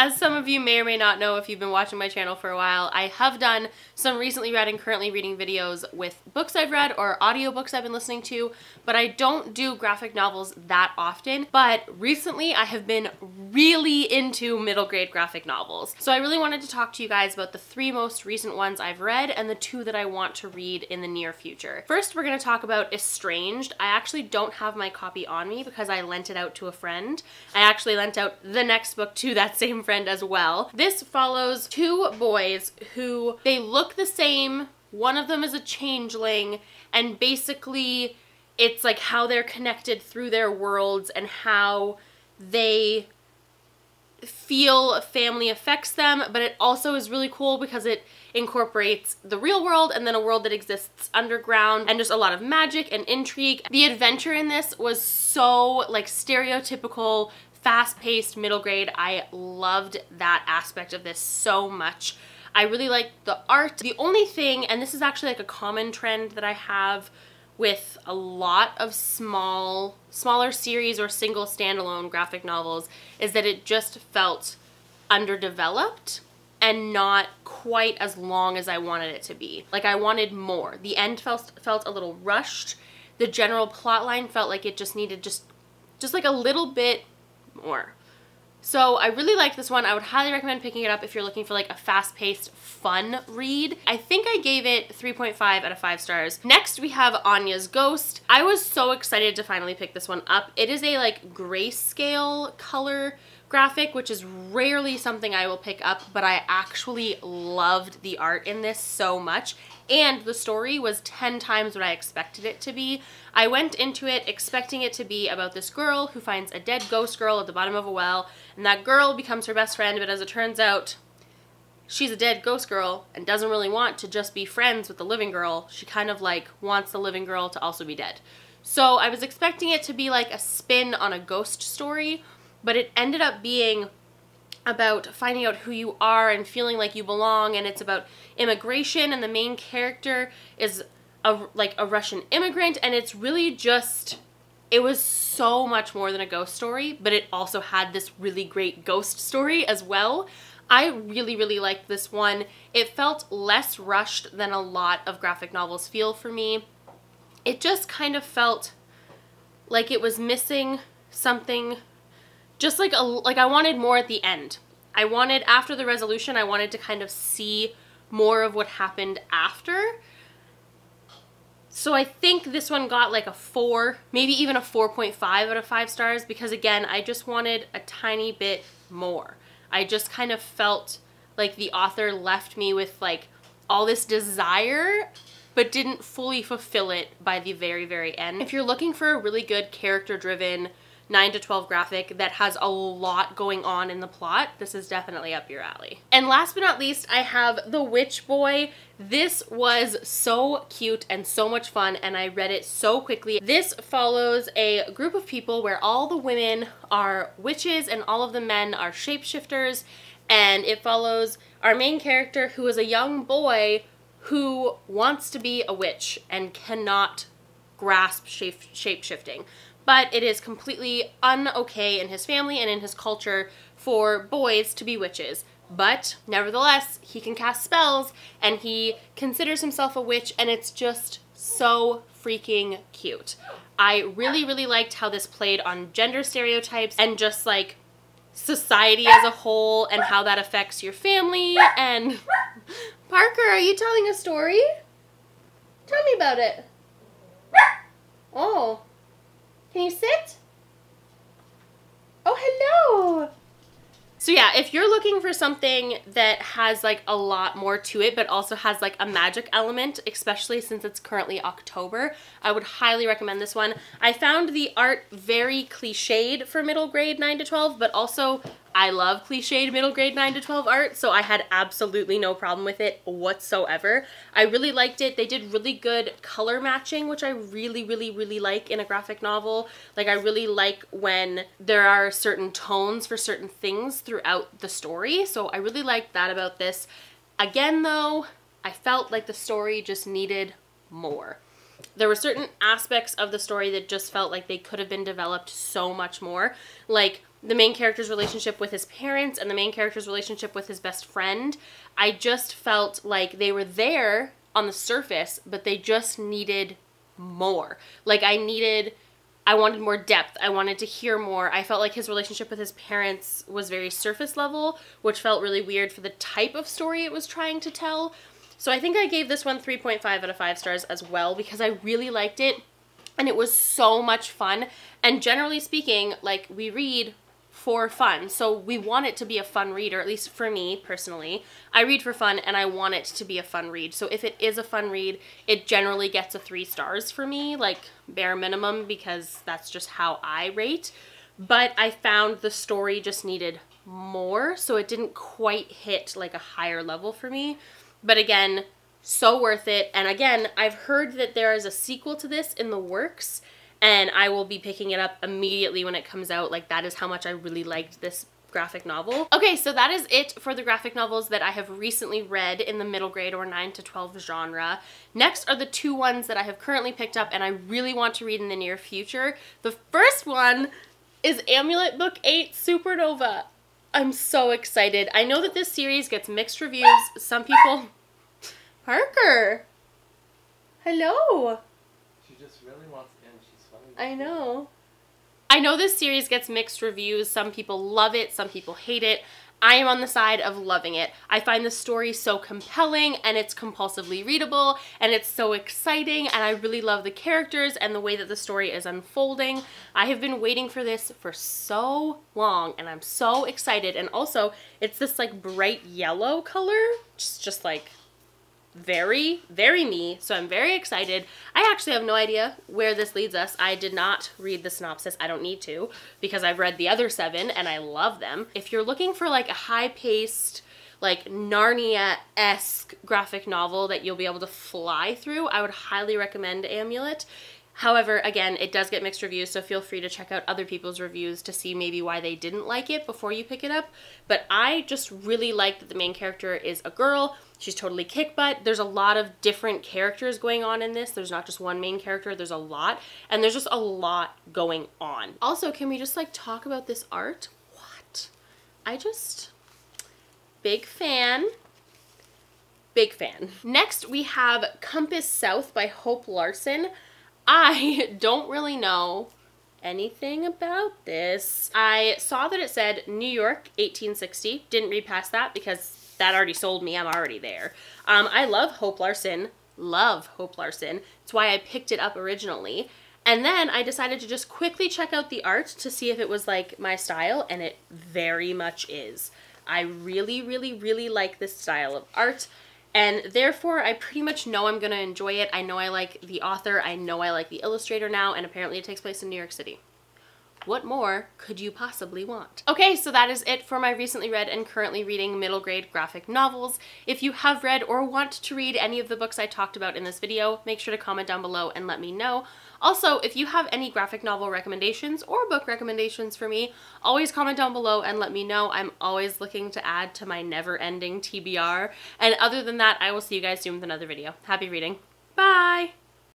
As some of you may or may not know if you've been watching my channel for a while, I have done some recently read and currently reading videos with books I've read or audiobooks I've been listening to, but I don't do graphic novels that often. But recently I have been really into middle grade graphic novels. So I really wanted to talk to you guys about the 3 most recent ones I've read and the 2 that I want to read in the near future. First, we're going to talk about Estranged. I actually don't have my copy on me because I lent it out to a friend. I actually lent out the next book to that same friend as well. This follows 2 boys who, they look the same. One of them is a changeling, and basically it's like how they're connected through their worlds and how they feel family affects them, but it also is really cool because it incorporates the real world and then a world that exists underground and just a lot of magic and intrigue. The adventure in this was so like stereotypical, fast-paced middle grade. I loved that aspect of this so much. I really liked the art. The only thing, and this is actually like a common trend that I have with a lot of smaller series or single standalone graphic novels, is that it just felt underdeveloped and not quite as long as I wanted it to be. Like, I wanted more. The end felt a little rushed. The general plot line felt like it just needed just like a little bit more. So I really like this one. I would highly recommend picking it up if you're looking for like a fast-paced, fun read. I think I gave it 3.5 out of 5 stars. Next, we have Anyas Ghost. I was so excited to finally pick this one up. It is a like grayscale color graphic, which is rarely something I will pick up, but I actually loved the art in this so much. And the story was 10 times what I expected it to be. I went into it expecting it to be about this girl who finds a dead ghost girl at the bottom of a well, and that girl becomes her best friend, but as it turns out, she's a dead ghost girl and doesn't really want to just be friends with the living girl. She kind of like wants the living girl to also be dead. So I was expecting it to be like a spin on a ghost story, but it ended up being about finding out who you are and feeling like you belong, and it's about immigration, and the main character is a Russian immigrant, and it's really just, it was so much more than a ghost story, but it also had this really great ghost story as well. I really, really liked this one. It felt less rushed than a lot of graphic novels feel for me. It just kind of felt like it was missing something. Just like I wanted more at the end. I wanted, after the resolution, I wanted to kind of see more of what happened after. So I think this one got like a 4, maybe even a 4.5 out of 5 stars, because again, I just wanted a tiny bit more. I just kind of felt like the author left me with like all this desire, but didn't fully fulfill it by the very, very end. If you're looking for a really good character-driven 9 to 12 graphic that has a lot going on in the plot, this is definitely up your alley. And last but not least, I have The Witch Boy. This was so cute and so much fun, and I read it so quickly. This follows a group of people where all the women are witches and all of the men are shapeshifters, and it follows our main character, who is a young boy who wants to be a witch and cannot grasp shape-shifting. But it is completely un-okay in his family and in his culture for boys to be witches. But nevertheless, he can cast spells and he considers himself a witch, and it's just so freaking cute. I really, really liked how this played on gender stereotypes and just like society as a whole and how that affects your family. And Parker, are you telling a story? Tell me about it. Oh. Can you sit? Oh, hello! So yeah, if you're looking for something that has like a lot more to it, but also has like a magic element, especially since it's currently October, I would highly recommend this one. I found the art very cliched for middle grade 9 to 12, but also I love cliched middle grade 9 to 12 art, so I had absolutely no problem with it whatsoever. I really liked it. They did really good color matching, which I really, really, really like in a graphic novel. Like, I really like when there are certain tones for certain things throughout the story, so I really liked that about this. Again, though, I felt like the story just needed more. There were certain aspects of the story that just felt like they could have been developed so much more. Like, the main character's relationship with his parents and the main character's relationship with his best friend, I just felt like they were there on the surface, but they just needed more. Like I wanted more depth. I wanted to hear more. I felt like his relationship with his parents was very surface level, which felt really weird for the type of story it was trying to tell. So I think I gave this one 3.5 out of 5 stars as well, because I really liked it and it was so much fun. And generally speaking, like, we read for fun. So we want it to be a fun read, or at least for me personally. I read for fun and I want it to be a fun read. So if it is a fun read, it generally gets a 3 stars for me, like bare minimum, because that's just how I rate. But I found the story just needed more, so it didn't quite hit like a higher level for me. But again, so worth it. And again, I've heard that there is a sequel to this in the works, and I will be picking it up immediately when it comes out. Like, that is how much I really liked this graphic novel. Okay, so that is it for the graphic novels that I have recently read in the middle grade or 9 to 12 genre. Next are the 2 ones that I have currently picked up and I really want to read in the near future. The first one is Amulet Book 8 Supernova. I'm so excited. I know that this series gets mixed reviews. Some people... Parker! Hello! She just really wants in. She's funny. I know. I know this series gets mixed reviews. Some people love it, some people hate it. I am on the side of loving it. I find the story so compelling and it's compulsively readable and it's so exciting, and I really love the characters and the way that the story is unfolding. I have been waiting for this for so long and I'm so excited. And also, it's this like bright yellow color, just like very, very me, so I'm very excited. I actually have no idea where this leads us. I did not read the synopsis. I don't need to, because I've read the other 7 and I love them. If you're looking for like a high-paced, like Narnia-esque graphic novel that you'll be able to fly through, I would highly recommend Amulet. However, again, it does get mixed reviews, so feel free to check out other people's reviews to see maybe why they didn't like it before you pick it up. But I just really like that the main character is a girl. She's totally kick butt. There's a lot of different characters going on in this. There's not just one main character, there's a lot. And there's just a lot going on. Also, can we just like talk about this art? What? Big fan. Big fan. Next, we have Compass South by Hope Larson. I don't really know anything about this. I saw that it said New York, 1860. Didn't read past that because that already sold me. I'm already there. I love Hope Larson. Love Hope Larson. That's why I picked it up originally. And then I decided to just quickly check out the art to see if it was like my style, and it very much is. I really, really, really like this style of art. And therefore, I pretty much know I'm going to enjoy it. I know I like the author. I know I like the illustrator now. And apparently it takes place in New York City. What more could you possibly want? Okay, so that is it for my recently read and currently reading middle grade graphic novels. If you have read or want to read any of the books I talked about in this video, make sure to comment down below and let me know. Also, if you have any graphic novel recommendations or book recommendations for me, always comment down below and let me know. I'm always looking to add to my never-ending TBR. And other than that, I will see you guys soon with another video. Happy reading. Bye!